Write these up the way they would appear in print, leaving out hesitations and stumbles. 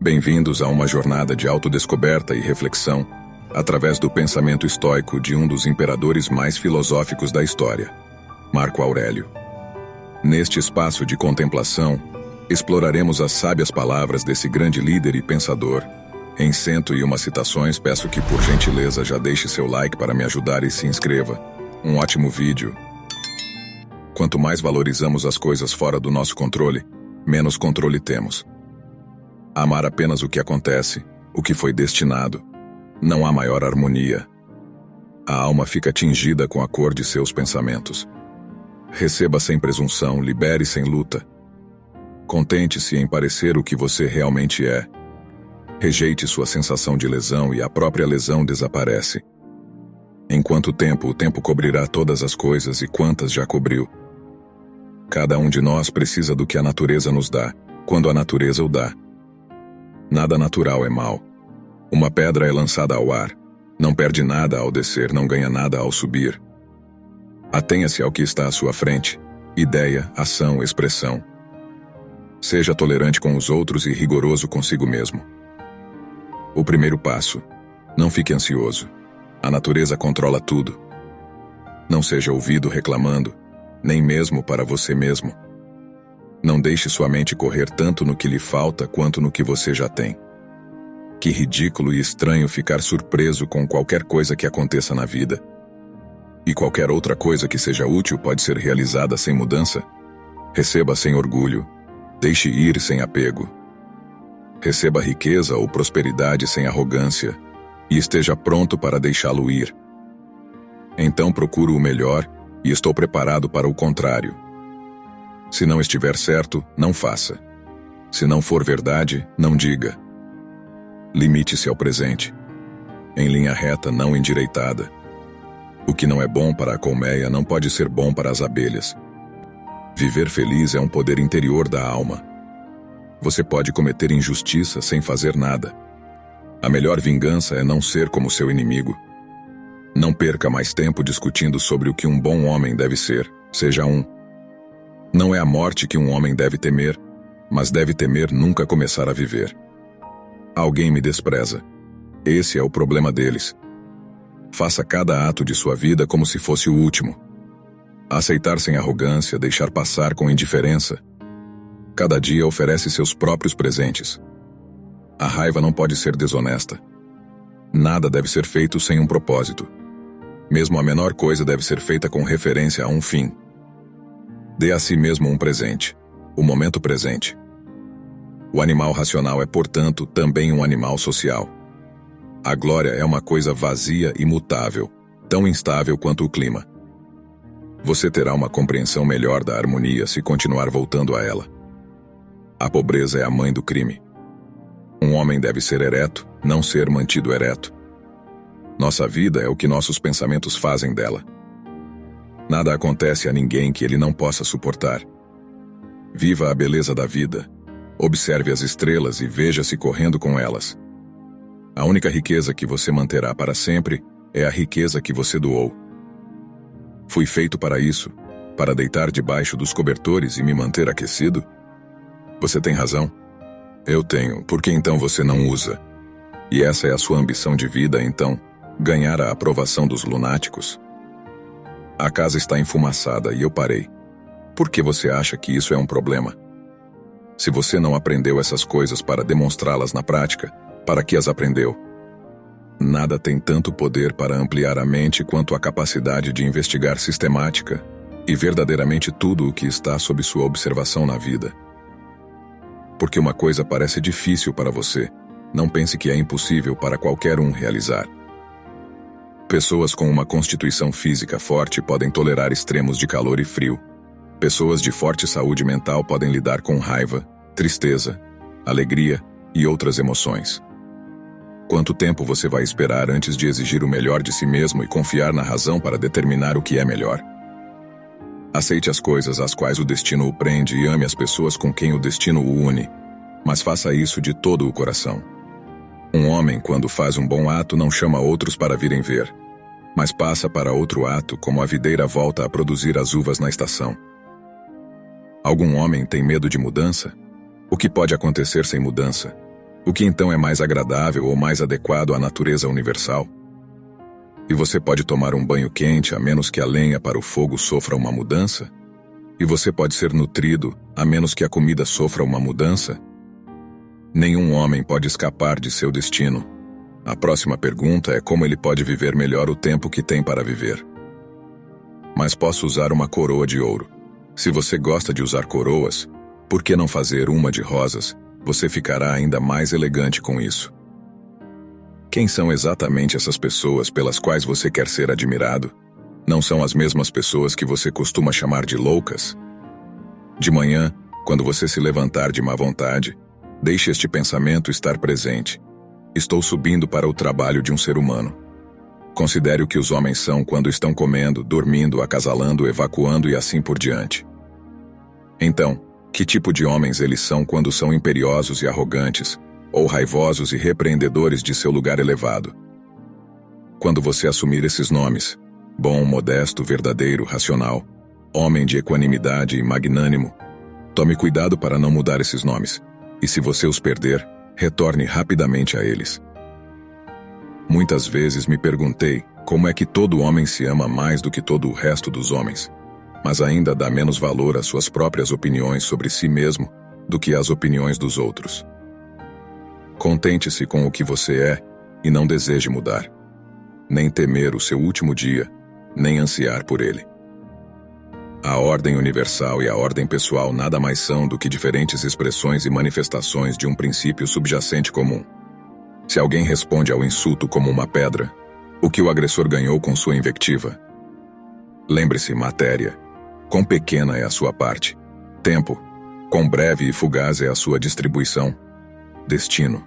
Bem-vindos a uma jornada de autodescoberta e reflexão através do pensamento estoico de um dos imperadores mais filosóficos da história, Marco Aurélio. Neste espaço de contemplação, exploraremos as sábias palavras desse grande líder e pensador. Em 101 citações, peço que, por gentileza, já deixe seu like para me ajudar e se inscreva. Um ótimo vídeo. Quanto mais valorizamos as coisas fora do nosso controle, menos controle temos. Amar apenas o que acontece, o que foi destinado. Não há maior harmonia. A alma fica tingida com a cor de seus pensamentos. Receba sem presunção, libere sem luta. Contente-se em parecer o que você realmente é. Rejeite sua sensação de lesão e a própria lesão desaparece. Em quanto tempo o tempo cobrirá todas as coisas e quantas já cobriu? Cada um de nós precisa do que a natureza nos dá, quando a natureza o dá. Nada natural é mal. Uma pedra é lançada ao ar. Não perde nada ao descer, não ganha nada ao subir. Atenha-se ao que está à sua frente. Ideia, ação, expressão. Seja tolerante com os outros e rigoroso consigo mesmo. O primeiro passo. Não fique ansioso. A natureza controla tudo. Não seja ouvido reclamando, nem mesmo para você mesmo. Não deixe sua mente correr tanto no que lhe falta quanto no que você já tem. Que ridículo e estranho ficar surpreso com qualquer coisa que aconteça na vida. E qualquer outra coisa que seja útil pode ser realizada sem mudança. Receba sem orgulho. Deixe ir sem apego. Receba riqueza ou prosperidade sem arrogância. E esteja pronto para deixá-lo ir. Então procuro o melhor e estou preparado para o contrário. Se não estiver certo, não faça. Se não for verdade, não diga. Limite-se ao presente. Em linha reta, não endireitada. O que não é bom para a colmeia não pode ser bom para as abelhas. Viver feliz é um poder interior da alma. Você pode cometer injustiça sem fazer nada. A melhor vingança é não ser como seu inimigo. Não perca mais tempo discutindo sobre o que um bom homem deve ser, seja um. Não é a morte que um homem deve temer, mas deve temer nunca começar a viver. Alguém me despreza. Esse é o problema deles. Faça cada ato de sua vida como se fosse o último. Aceitar sem arrogância, deixar passar com indiferença. Cada dia oferece seus próprios presentes. A raiva não pode ser desonesta. Nada deve ser feito sem um propósito. Mesmo a menor coisa deve ser feita com referência a um fim. Dê a si mesmo um presente, o momento presente. O animal racional é, portanto, também um animal social. A glória é uma coisa vazia e mutável, tão instável quanto o clima. Você terá uma compreensão melhor da harmonia se continuar voltando a ela. A pobreza é a mãe do crime. Um homem deve ser ereto, não ser mantido ereto. Nossa vida é o que nossos pensamentos fazem dela. Nada acontece a ninguém que ele não possa suportar. Viva a beleza da vida. Observe as estrelas e veja-se correndo com elas. A única riqueza que você manterá para sempre é a riqueza que você doou. Fui feito para isso, para deitar debaixo dos cobertores e me manter aquecido? Você tem razão. Eu tenho, por que então você não usa? E essa é a sua ambição de vida, então, ganhar a aprovação dos lunáticos? A casa está enfumaçada e eu parei. Por que você acha que isso é um problema? Se você não aprendeu essas coisas para demonstrá-las na prática, para que as aprendeu? Nada tem tanto poder para ampliar a mente quanto a capacidade de investigar sistemática e verdadeiramente tudo o que está sob sua observação na vida. Porque uma coisa parece difícil para você, não pense que é impossível para qualquer um realizar. Pessoas com uma constituição física forte podem tolerar extremos de calor e frio. Pessoas de forte saúde mental podem lidar com raiva, tristeza, alegria e outras emoções. Quanto tempo você vai esperar antes de exigir o melhor de si mesmo e confiar na razão para determinar o que é melhor? Aceite as coisas às quais o destino o prende e ame as pessoas com quem o destino o une, mas faça isso de todo o coração. Um homem, quando faz um bom ato, não chama outros para virem ver, mas passa para outro ato como a videira volta a produzir as uvas na estação. Algum homem tem medo de mudança? O que pode acontecer sem mudança? O que então é mais agradável ou mais adequado à natureza universal? E você pode tomar um banho quente a menos que a lenha para o fogo sofra uma mudança? E você pode ser nutrido a menos que a comida sofra uma mudança? Nenhum homem pode escapar de seu destino. A próxima pergunta é como ele pode viver melhor o tempo que tem para viver. Mas posso usar uma coroa de ouro. Se você gosta de usar coroas, por que não fazer uma de rosas? Você ficará ainda mais elegante com isso. Quem são exatamente essas pessoas pelas quais você quer ser admirado? Não são as mesmas pessoas que você costuma chamar de loucas? De manhã, quando você se levantar de má vontade, deixe este pensamento estar presente. Estou subindo para o trabalho de um ser humano. Considere o que os homens são quando estão comendo, dormindo, acasalando, evacuando e assim por diante. Então, que tipo de homens eles são quando são imperiosos e arrogantes, ou raivosos e repreendedores de seu lugar elevado? Quando você assumir esses nomes, bom, modesto, verdadeiro, racional, homem de equanimidade e magnânimo, tome cuidado para não mudar esses nomes, e se você os perder, retorne rapidamente a eles. Muitas vezes me perguntei como é que todo homem se ama mais do que todo o resto dos homens, mas ainda dá menos valor às suas próprias opiniões sobre si mesmo do que às opiniões dos outros. Contente-se com o que você é e não deseje mudar, nem temer o seu último dia, nem ansiar por ele. A ordem universal e a ordem pessoal nada mais são do que diferentes expressões e manifestações de um princípio subjacente comum. Se alguém responde ao insulto como uma pedra, o que o agressor ganhou com sua invectiva? Lembre-se, matéria. Quão pequena é a sua parte. Tempo. Quão breve e fugaz é a sua distribuição. Destino.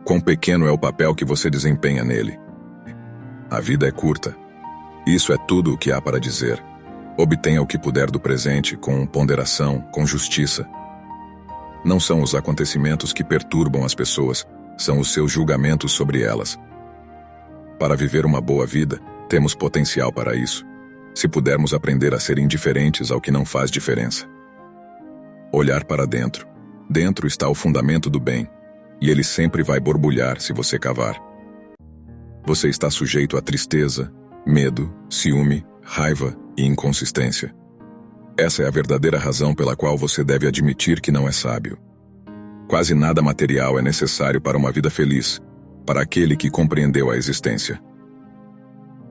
Quão pequeno é o papel que você desempenha nele. A vida é curta. Isso é tudo o que há para dizer. Obtenha o que puder do presente, com ponderação, com justiça. Não são os acontecimentos que perturbam as pessoas, são os seus julgamentos sobre elas. Para viver uma boa vida, temos potencial para isso, se pudermos aprender a ser indiferentes ao que não faz diferença. Olhar para dentro. Dentro está o fundamento do bem, e ele sempre vai borbulhar se você cavar. Você está sujeito a tristeza, medo, ciúme, raiva e inconsistência. Essa é a verdadeira razão pela qual você deve admitir que não é sábio. Quase nada material é necessário para uma vida feliz, para aquele que compreendeu a existência.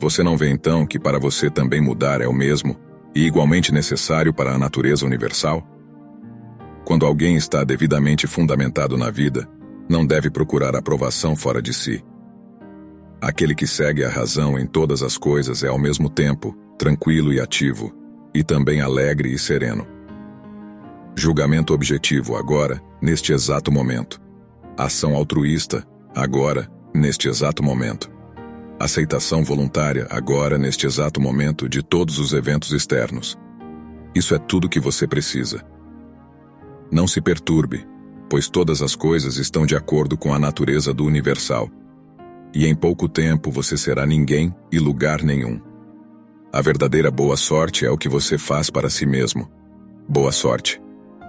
Você não vê então que para você também mudar é o mesmo e igualmente necessário para a natureza universal? Quando alguém está devidamente fundamentado na vida, não deve procurar aprovação fora de si. Aquele que segue a razão em todas as coisas é ao mesmo tempo tranquilo e ativo, e também alegre e sereno. Julgamento objetivo agora, neste exato momento. Ação altruísta, agora, neste exato momento. Aceitação voluntária, agora, neste exato momento, de todos os eventos externos. Isso é tudo que você precisa. Não se perturbe, pois todas as coisas estão de acordo com a natureza do universal. E em pouco tempo você será ninguém e lugar nenhum. A verdadeira boa sorte é o que você faz para si mesmo. Boa sorte.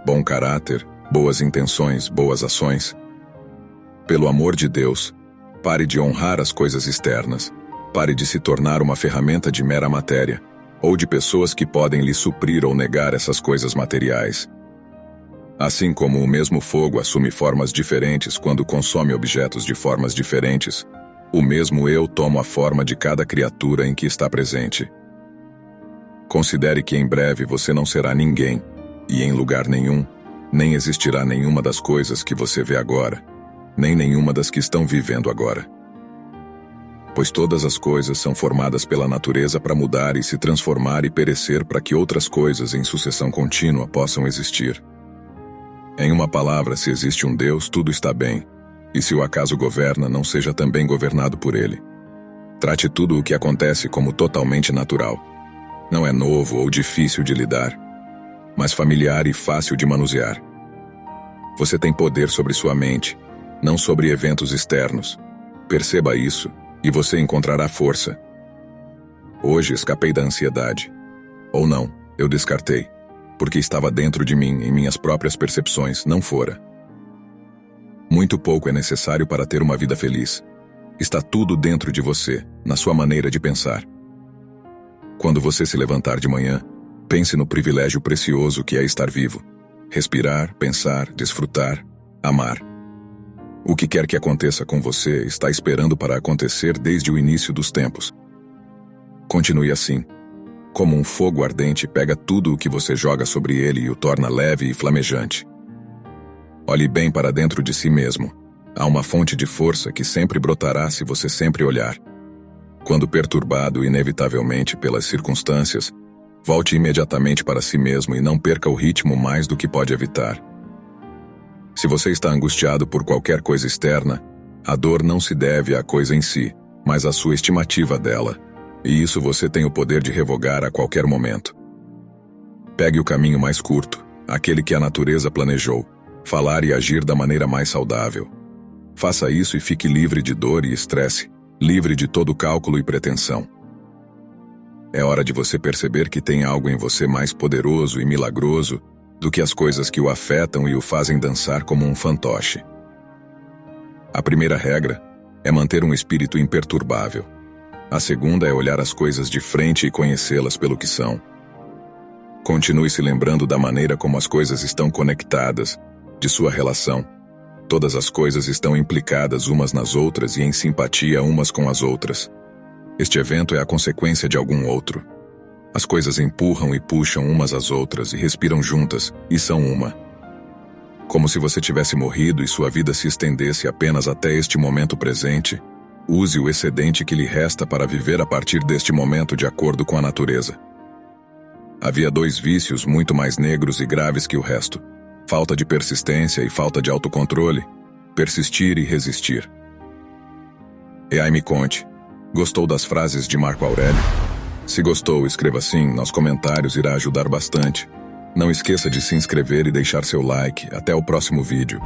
Bom caráter, boas intenções, boas ações. Pelo amor de Deus, pare de honrar as coisas externas. Pare de se tornar uma ferramenta de mera matéria, ou de pessoas que podem lhe suprir ou negar essas coisas materiais. Assim como o mesmo fogo assume formas diferentes quando consome objetos de formas diferentes, o mesmo eu tomo a forma de cada criatura em que está presente. Considere que em breve você não será ninguém, e em lugar nenhum, nem existirá nenhuma das coisas que você vê agora, nem nenhuma das que estão vivendo agora. Pois todas as coisas são formadas pela natureza para mudar e se transformar e perecer para que outras coisas em sucessão contínua possam existir. Em uma palavra, se existe um Deus, tudo está bem, e se o acaso governa, não seja também governado por ele. Trate tudo o que acontece como totalmente natural. Não é novo ou difícil de lidar, mas familiar e fácil de manusear. Você tem poder sobre sua mente, não sobre eventos externos. Perceba isso, e você encontrará força. Hoje escapei da ansiedade. Ou não, eu descartei, porque estava dentro de mim, em minhas próprias percepções, não fora. Muito pouco é necessário para ter uma vida feliz. Está tudo dentro de você, na sua maneira de pensar. Quando você se levantar de manhã, pense no privilégio precioso que é estar vivo. Respirar, pensar, desfrutar, amar. O que quer que aconteça com você está esperando para acontecer desde o início dos tempos. Continue assim. Como um fogo ardente pega tudo o que você joga sobre ele e o torna leve e flamejante. Olhe bem para dentro de si mesmo. Há uma fonte de força que sempre brotará se você sempre olhar. Quando perturbado inevitavelmente pelas circunstâncias, volte imediatamente para si mesmo e não perca o ritmo mais do que pode evitar. Se você está angustiado por qualquer coisa externa, a dor não se deve à coisa em si, mas à sua estimativa dela, e isso você tem o poder de revogar a qualquer momento. Pegue o caminho mais curto, aquele que a natureza planejou, falar e agir da maneira mais saudável. Faça isso e fique livre de dor e estresse, livre de todo cálculo e pretensão. É hora de você perceber que tem algo em você mais poderoso e milagroso do que as coisas que o afetam e o fazem dançar como um fantoche. A primeira regra é manter um espírito imperturbável. A segunda é olhar as coisas de frente e conhecê-las pelo que são. Continue se lembrando da maneira como as coisas estão conectadas, de sua relação. Todas as coisas estão implicadas umas nas outras e em simpatia umas com as outras. Este evento é a consequência de algum outro. As coisas empurram e puxam umas às outras e respiram juntas, e são uma. Como se você tivesse morrido e sua vida se estendesse apenas até este momento presente, use o excedente que lhe resta para viver a partir deste momento de acordo com a natureza. Havia 2 vícios muito mais negros e graves que o resto: falta de persistência e falta de autocontrole, persistir e resistir. E aí me conte, gostou das frases de Marco Aurélio? Se gostou, escreva sim nos comentários, irá ajudar bastante. Não esqueça de se inscrever e deixar seu like. Até o próximo vídeo.